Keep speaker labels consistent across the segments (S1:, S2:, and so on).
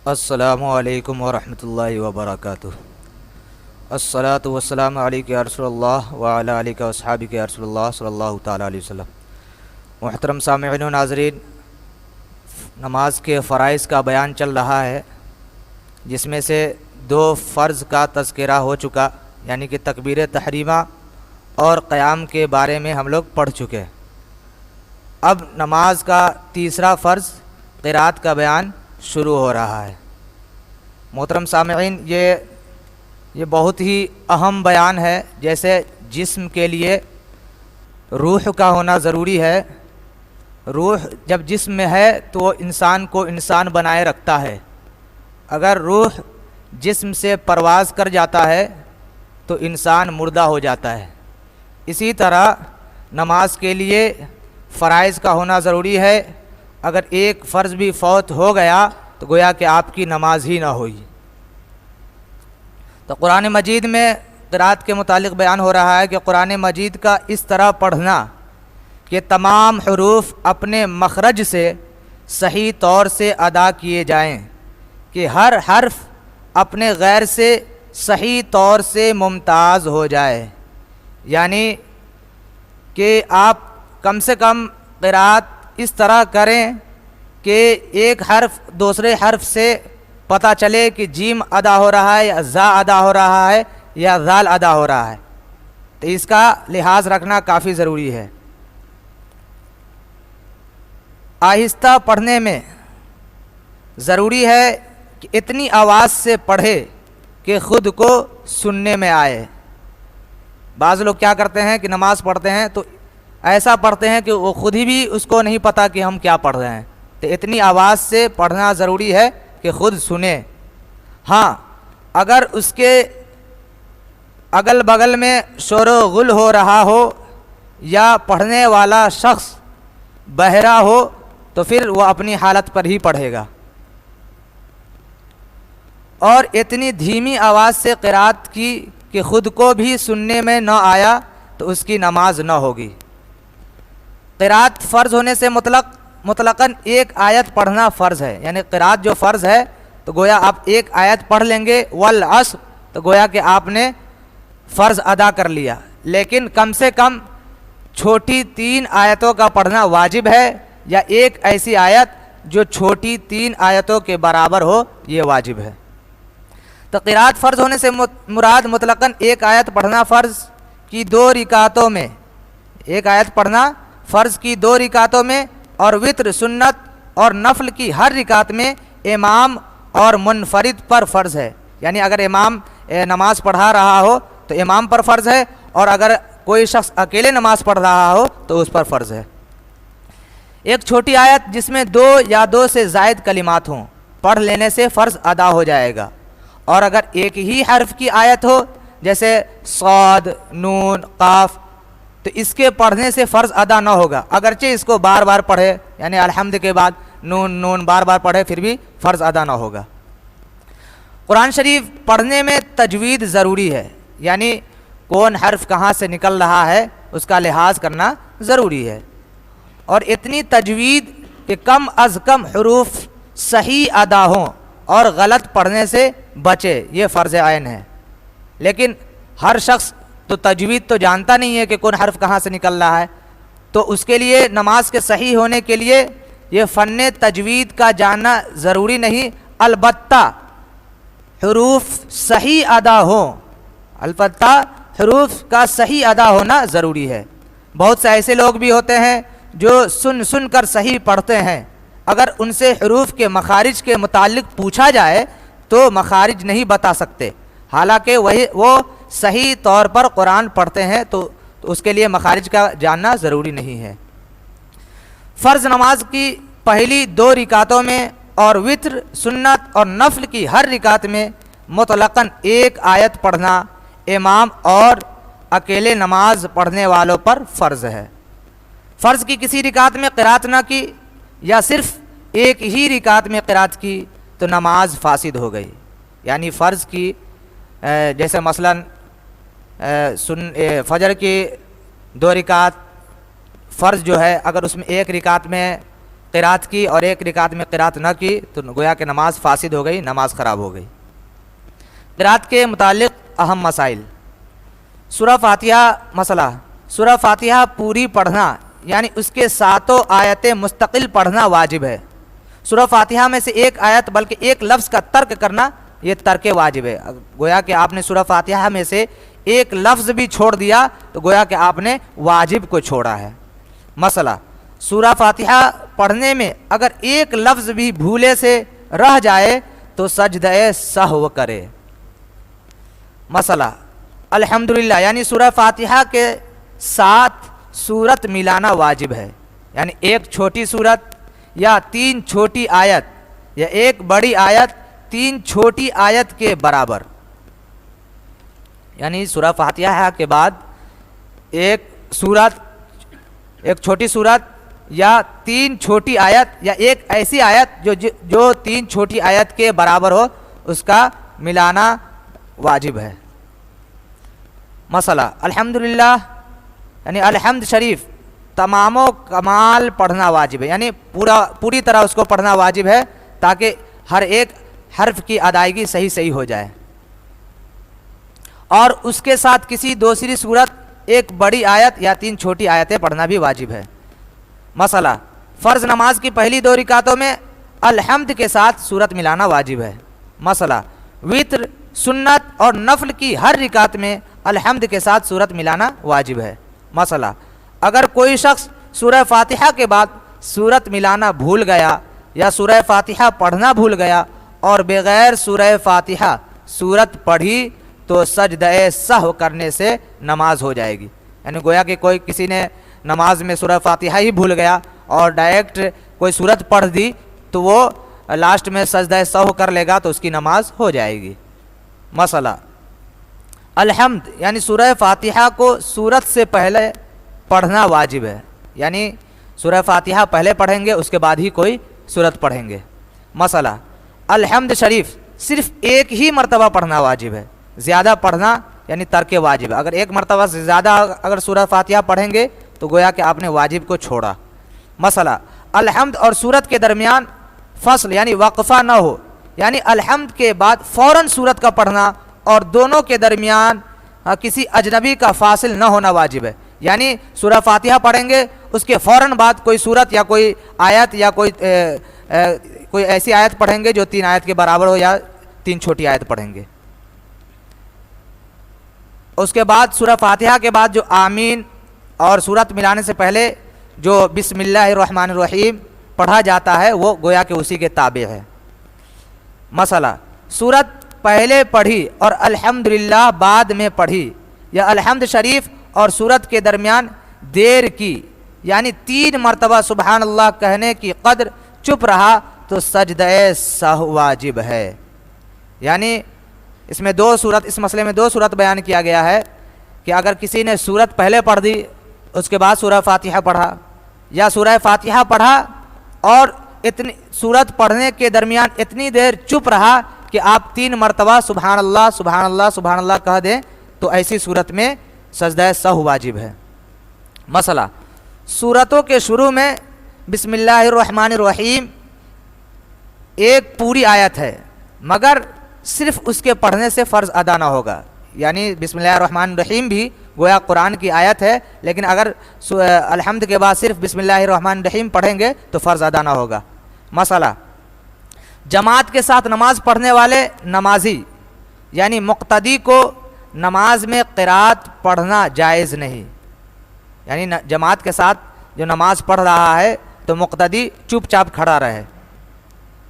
S1: السلام علیکم ورحمۃ اللہ وبرکاتہ۔ الصلاۃ والسلام علیک یا رسول اللہ وعلی آلک و اصحابک یا رسول اللہ صلی اللہ تعالیٰ علیہ وسلم۔ محترم سامعین و ناظرین، نماز کے فرائض کا بیان چل رہا ہے، جس میں سے 2 فرض کا تذکرہ ہو چکا، یعنی کہ تکبیر تحریمہ اور قیام کے بارے میں ہم لوگ پڑھ چکے۔ اب نماز کا تیسرا فرض قرات کا بیان شروع ہو رہا ہے۔ محترم سامعین، یہ بہت ہی اہم بیان ہے۔ جیسے جسم کے لیے روح کا ہونا ضروری ہے، روح جب جسم میں ہے تو وہ انسان کو انسان بنائے رکھتا ہے۔ اگر روح جسم سے پرواز کر جاتا ہے تو انسان مردہ ہو جاتا ہے۔ اسی طرح نماز کے لیے فرائض کا ہونا ضروری ہے۔ اگر ایک فرض بھی فوت ہو گیا تو گویا کہ آپ کی نماز ہی نہ ہوئی۔ تو قرآن مجید میں قرات کے متعلق بیان ہو رہا ہے کہ قرآن مجید کا اس طرح پڑھنا کہ تمام حروف اپنے مخرج سے صحیح طور سے ادا کیے جائیں، کہ ہر حرف اپنے غیر سے صحیح طور سے ممتاز ہو جائے، یعنی کہ آپ کم سے کم قرات اس طرح کریں کہ ایک حرف دوسرے حرف سے پتہ چلے کہ جیم ادا ہو رہا ہے یا زا ادا ہو رہا ہے یا ذال ادا ہو رہا ہے۔ تو اس کا لحاظ رکھنا کافی ضروری ہے۔ آہستہ پڑھنے میں ضروری ہے کہ اتنی آواز سے پڑھے کہ خود کو سننے میں آئے۔ بعض لوگ کیا کرتے ہیں کہ نماز پڑھتے ہیں تو ایسا پڑھتے ہیں کہ وہ خود ہی بھی اس کو نہیں پتہ کہ ہم کیا پڑھ رہے ہیں۔ تو اتنی آواز سے پڑھنا ضروری ہے کہ خود سنیں۔ ہاں، اگر اس کے اگل بغل میں شور و غل ہو رہا ہو یا پڑھنے والا شخص بہرا ہو تو پھر وہ اپنی حالت پر ہی پڑھے گا۔ اور اتنی دھیمی آواز سے قرات کی کہ خود کو بھی سننے میں نہ آیا تو اس کی نماز نہ ہوگی۔ قرات فرض ہونے سے مطلقاً ایک آیت پڑھنا فرض ہے، یعنی قرات جو فرض ہے تو گویا آپ ایک آیت پڑھ لیں گے والعصر تو گویا کہ آپ نے فرض ادا کر لیا۔ لیکن کم سے کم چھوٹی 3 آیتوں کا پڑھنا واجب ہے، یا ایک ایسی آیت جو چھوٹی 3 آیتوں کے برابر ہو، یہ واجب ہے۔ تو قرات فرض ہونے سے مراد مطلقاً ایک آیت پڑھنا فرض کی 2 رکعتوں میں، ایک آیت پڑھنا فرض کی 2 رکعتوں میں، اور وتر سنت اور نفل کی ہر رکعت میں امام اور منفرد پر فرض ہے۔ یعنی اگر امام نماز پڑھا رہا ہو تو امام پر فرض ہے، اور اگر کوئی شخص اکیلے نماز پڑھ رہا ہو تو اس پر فرض ہے۔ ایک چھوٹی آیت جس میں 2 یا 2 سے زائد کلمات ہوں پڑھ لینے سے فرض ادا ہو جائے گا، اور اگر ایک ہی حرف کی آیت ہو جیسے صاد، نون، قاف، تو اس کے پڑھنے سے فرض ادا نہ ہوگا، اگرچہ اس کو بار بار پڑھے، یعنی الحمد کے بعد نون نون بار بار پڑھے پھر بھی فرض ادا نہ ہوگا۔ قرآن شریف پڑھنے میں تجوید ضروری ہے، یعنی کون حرف کہاں سے نکل رہا ہے اس کا لحاظ کرنا ضروری ہے، اور اتنی تجوید کہ کم از کم حروف صحیح ادا ہوں اور غلط پڑھنے سے بچے، یہ فرض عین ہے۔ لیکن ہر شخص تو تجوید تو جانتا نہیں ہے کہ کون حرف کہاں سے نکل رہا ہے، تو اس کے لیے نماز کے صحیح ہونے کے لیے یہ فن تجوید کا جاننا ضروری نہیں، البتہ حروف صحیح ادا ہوں، البتہ حروف کا صحیح ادا ہونا ضروری ہے۔ بہت سے ایسے لوگ بھی ہوتے ہیں جو سن کر صحیح پڑھتے ہیں، اگر ان سے حروف کے مخارج کے متعلق پوچھا جائے تو مخارج نہیں بتا سکتے، حالانکہ وہ صحیح طور پر قرآن پڑھتے ہیں، تو اس کے لیے مخارج کا جاننا ضروری نہیں ہے۔ فرض نماز کی پہلی 2 رکعتوں میں اور وتر سنت اور نفل کی ہر رکعت میں مطلقاً ایک آیت پڑھنا امام اور اکیلے نماز پڑھنے والوں پر فرض ہے۔ فرض کی کسی رکعت میں قرات نہ کی یا صرف ایک ہی رکعت میں قرات کی تو نماز فاسد ہو گئی۔ یعنی فرض کی جیسے مثلاً فجر کی 2 رکعت فرض جو ہے، اگر اس میں ایک رکعت میں قرات کی اور ایک رکعت میں قرات نہ کی تو گویا کہ نماز فاسد ہو گئی، نماز خراب ہو گئی۔ قرات کے متعلق اہم مسائل۔ سورہ فاتحہ مسئلہ، سورہ فاتحہ پوری پڑھنا یعنی اس کے ساتوں آیتیں مستقل پڑھنا واجب ہے۔ سورہ فاتحہ میں سے ایک آیت بلکہ ایک لفظ کا ترک کرنا یہ ترک واجب ہے۔ گویا کہ آپ نے سورہ فاتحہ میں سے ایک لفظ بھی چھوڑ دیا تو گویا کہ آپ نے واجب کو چھوڑا ہے۔ مسئلہ، سورہ فاتحہ پڑھنے میں اگر ایک لفظ بھی بھولے سے رہ جائے تو سجدہ سہو کرے۔ مسئلہ، الحمدللہ یعنی سورہ فاتحہ کے ساتھ سورت ملانا واجب ہے، یعنی ایک چھوٹی سورت یا 3 چھوٹی آیت یا ایک بڑی آیت 3 چھوٹی آیت کے برابر، یعنی سورہ فاتحہ کے بعد ایک سورت، ایک چھوٹی سورت یا 3 چھوٹی آیت یا ایک ایسی آیت جو 3 چھوٹی آیت کے برابر ہو، اس کا ملانا واجب ہے۔ مسئلہ، الحمدللہ یعنی الحمد شریف تمام و کمال پڑھنا واجب ہے، یعنی پوری طرح اس کو پڑھنا واجب ہے تاکہ ہر ایک حرف کی ادائیگی صحیح ہو جائے، اور اس کے ساتھ کسی دوسری صورت، ایک بڑی آیت یا 3 چھوٹی آیتیں پڑھنا بھی واجب ہے۔ مسئلہ، فرض نماز کی پہلی 2 رکعتوں میں الحمد کے ساتھ صورت ملانا واجب ہے۔ مسئلہ، وتر، سنت اور نفل کی ہر رکعت میں الحمد کے ساتھ صورت ملانا واجب ہے۔ مسئلہ، اگر کوئی شخص سورہ فاتحہ کے بعد صورت ملانا بھول گیا یا سورہ فاتحہ پڑھنا بھول گیا اور بغیر سورہ فاتحہ صورت پڑھی تو سجدہ سہو کرنے سے نماز ہو جائے گی، یعنی گویا کہ کسی نے نماز میں سورہ فاتحہ ہی بھول گیا اور ڈائریکٹ کوئی صورت پڑھ دی تو وہ لاسٹ میں سجدہ سہو کر لے گا تو اس کی نماز ہو جائے گی۔ مسئلہ، الحمد یعنی سورہ فاتحہ کو سورت سے پہلے پڑھنا واجب ہے، یعنی سورہ فاتحہ پہلے پڑھیں گے اس کے بعد ہی کوئی سورت پڑھیں گے۔ مسئلہ، الحمد شریف صرف ایک ہی مرتبہ پڑھنا واجب ہے، زیادہ پڑھنا یعنی ترک واجب ہے۔ اگر ایک مرتبہ سے زیادہ اگر سورہ فاتحہ پڑھیں گے تو گویا کہ آپ نے واجب کو چھوڑا۔ مسئلہ، الحمد اور سورت کے درمیان فصل یعنی وقفہ نہ ہو، یعنی الحمد کے بعد فوراً سورت کا پڑھنا اور دونوں کے درمیان کسی اجنبی کا فاصل نہ ہونا واجب ہے، یعنی سورہ فاتحہ پڑھیں گے اس کے فوراً بعد کوئی سورت یا کوئی آیت یا کوئی ایسی آیت پڑھیں گے جو 3 آیت کے برابر ہو یا 3 چھوٹی آیت پڑھیں گے۔ اس کے بعد سورہ فاتحہ کے بعد جو آمین اور سورت ملانے سے پہلے جو بسم اللہ الرحمن الرحیم پڑھا جاتا ہے وہ گویا کہ اسی کے تابع ہے۔ مسئلہ، سورت پہلے پڑھی اور الحمدللہ بعد میں پڑھی یا الحمد شریف اور سورت کے درمیان دیر کی، یعنی 3 مرتبہ سبحان اللہ کہنے کی قدر چپ رہا تو سجدہ سہو واجب ہے، یعنی اس مسئلے میں 2 صورت بیان کیا گیا ہے کہ اگر کسی نے سورت پہلے پڑھ دی اس کے بعد سورہ فاتحہ پڑھا یا سورہ فاتحہ پڑھا اور سورت پڑھنے کے درمیان اتنی دیر چپ رہا کہ آپ 3 مرتبہ سبحان اللہ سبحان اللہ سبحان اللہ کہہ دیں تو ایسی صورت میں سجدہ سہو واجب ہے۔ مسئلہ، سورتوں کے شروع میں بسم اللہ الرحمن الرحیم ایک پوری آیت ہے مگر صرف اس کے پڑھنے سے فرض ادا نہ ہوگا، یعنی بسم اللہ الرحمن الرحیم بھی گویا قرآن کی آیت ہے لیکن اگر الحمد کے بعد صرف بسم اللہ الرحمن الرحیم پڑھیں گے تو فرض ادا نہ ہوگا۔ مسئلہ، جماعت کے ساتھ نماز پڑھنے والے نمازی یعنی مقتدی کو نماز میں قرات پڑھنا جائز نہیں، یعنی جماعت کے ساتھ جو نماز پڑھ رہا ہے تو مقتدی چپ چاپ کھڑا رہے،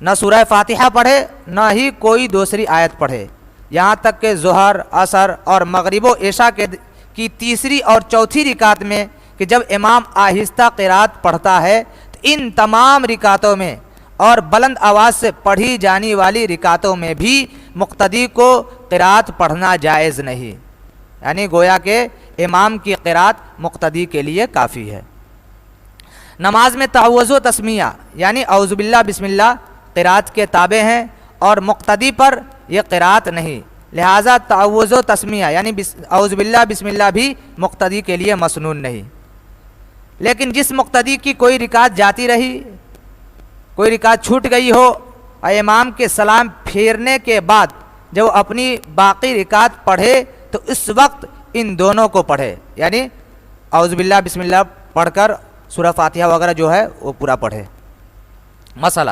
S1: نہ سورہ فاتحہ پڑھے نہ ہی کوئی دوسری آیت پڑھے، یہاں تک کہ ظہر، عصر اور مغرب و عشاء کی تیسری اور چوتھی رکعت میں کہ جب امام آہستہ قرات پڑھتا ہے تو ان تمام رکعتوں میں اور بلند آواز سے پڑھی جانے والی رکعتوں میں بھی مقتدی کو قرات پڑھنا جائز نہیں، یعنی گویا کہ امام کی قرات مقتدی کے لیے کافی ہے۔ نماز میں تعوذ و تسمیہ یعنی اعوذ باللہ بسم اللہ قرات کے تابع ہیں اور مقتدی پر یہ قرات نہیں، لہٰذا تعوذ و تسمیہ یعنی اعوذ باللہ بسم اللہ بھی مقتدی کے لیے مسنون نہیں۔ لیکن جس مقتدی کی کوئی رکعت جاتی رہی کوئی رکعت چھوٹ گئی ہو اور امام کے سلام پھیرنے کے بعد جب وہ اپنی باقی رکعت پڑھے تو اس وقت ان دونوں کو پڑھے، یعنی اعوذ باللہ بسم اللہ پڑھ کر سورہ فاتحہ وغیرہ جو ہے وہ پورا پڑھے۔ مسئلہ،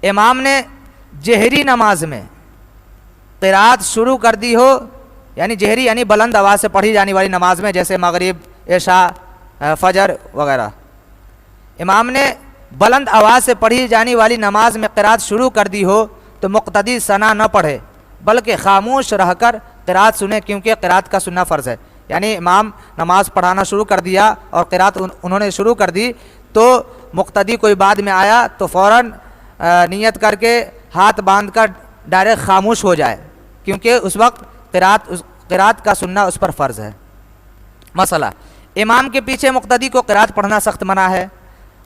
S1: امام نے جہری نماز میں قرات شروع کر دی ہو، یعنی جہری یعنی بلند آواز سے پڑھی جانے والی نماز میں، جیسے مغرب، عشاء، فجر وغیرہ، امام نے بلند آواز سے پڑھی جانے والی نماز میں قرات شروع کر دی ہو تو مقتدی ثنا نہ پڑھے بلکہ خاموش رہ کر قرات سنے، کیونکہ قرات کا سننا فرض ہے۔ یعنی امام نماز پڑھانا شروع کر دیا اور قرات انہوں نے شروع کر دی تو مقتدی کوئی بعد میں آیا تو فوراً نیت کر کے ہاتھ باندھ کر ڈائریکٹ خاموش ہو جائے، کیونکہ اس وقت قرات کا سننا اس پر فرض ہے۔ مسئلہ، امام کے پیچھے مقتدی کو قرات پڑھنا سخت منع ہے۔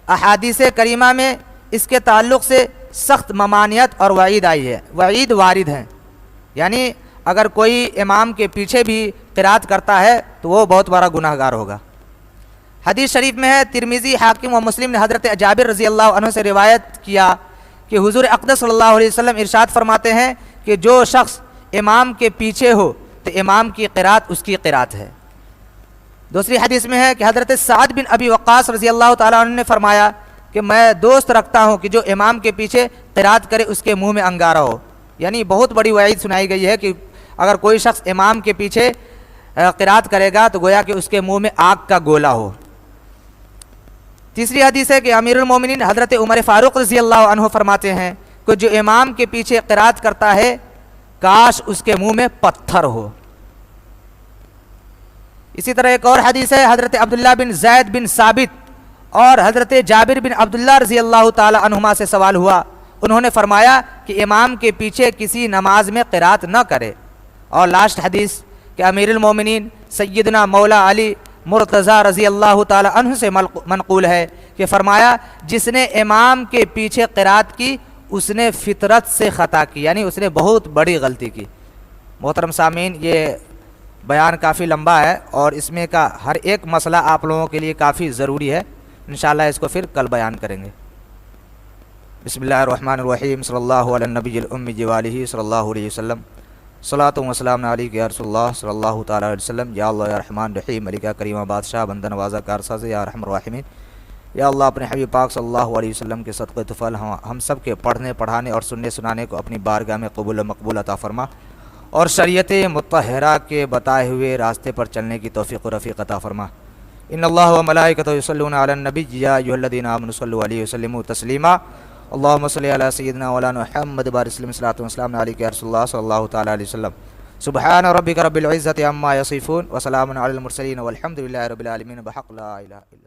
S1: احادیث کریمہ میں اس کے تعلق سے سخت ممانعت اور وعید آئی ہے، وعید وارد ہیں، یعنی اگر کوئی امام کے پیچھے بھی قرات کرتا ہے تو وہ بہت بڑا گناہ گار ہوگا۔ حدیث شریف میں ہے، ترمذی، حاکم و مسلم نے حضرت جابر رضی اللہ عنہ سے روایت کیا کہ حضور اقدس صلی اللہ علیہ وسلم ارشاد فرماتے ہیں کہ جو شخص امام کے پیچھے ہو تو امام کی قرات اس کی قرات ہے۔ دوسری حدیث میں ہے کہ حضرت سعد بن ابی وقاص رضی اللہ تعالیٰ عنہ نے فرمایا کہ میں دوست رکھتا ہوں کہ جو امام کے پیچھے قرات کرے اس کے منہ میں انگارہ ہو، یعنی بہت بڑی وعید سنائی گئی ہے کہ اگر کوئی شخص امام کے پیچھے قرات کرے گا تو گویا کہ اس کے منہ میں آگ کا گولا ہو۔ تیسری حدیث ہے کہ امیر المومنین حضرت عمر فاروق رضی اللہ عنہ فرماتے ہیں کہ جو امام کے پیچھے قرات کرتا ہے کاش اس کے منہ میں پتھر ہو۔ اسی طرح ایک اور حدیث ہے، حضرت عبداللہ بن زید بن ثابت اور حضرت جابر بن عبداللہ رضی اللہ تعالی عنہما سے سوال ہوا، انہوں نے فرمایا کہ امام کے پیچھے کسی نماز میں قرات نہ کرے۔ اور لاسٹ حدیث کہ امیر المومنین سیدنا مولا علی مرتضیٰ رضی اللہ تعالی عنہ سے منقول ہے کہ فرمایا جس نے امام کے پیچھے قرات کی اس نے فطرت سے خطا کی، یعنی اس نے بہت بڑی غلطی کی۔ محترم سامعین، یہ بیان کافی لمبا ہے اور اس میں کا ہر ایک مسئلہ آپ لوگوں کے لیے کافی ضروری ہے، انشاءاللہ اس کو پھر کل بیان کریں گے۔ بسم اللہ الرحمن الرحیم، صلی اللہ علی النبی الامی وآلہ صلی اللہ علیہ وسلم، صلاۃ و سلام علیک یا رسول اللہ صلی اللہ تعالیٰ علیہ وسلم۔ یا اللہ یا رحمان رحیم، ملکہ کریمہ بادشاہ، بندہ نوازہ کارساز، یا رحم الراحمین، یا اللہ اپنے حبیب پاک صلی اللہ علیہ وسلم کے صدقے طفل ہم سب کے پڑھنے، پڑھانے اور سننے سنانے کو اپنی بارگاہ میں قبول و مقبول عطا فرما، اور شریعت مطہرہ کے بتائے ہوئے راستے پر چلنے کی توفیق و رفیق عطا فرما۔ ان اللہ و ملائکتہ یصلون علی النبی یا ایھا الذین آمنوا صلوا علیہ وسلموا تسلیما۔ اللہم صلی علی سیدنا مولانا محمد بارک وسلم، صلاۃ و سلام علیک یا رسول اللہ صلی اللہ تعالی علیہ وسلم۔ سبحان ربک رب العزۃ عما یصفون وسلام علی المرسلین والحمد للہ رب العالمین بحق لا الہ الا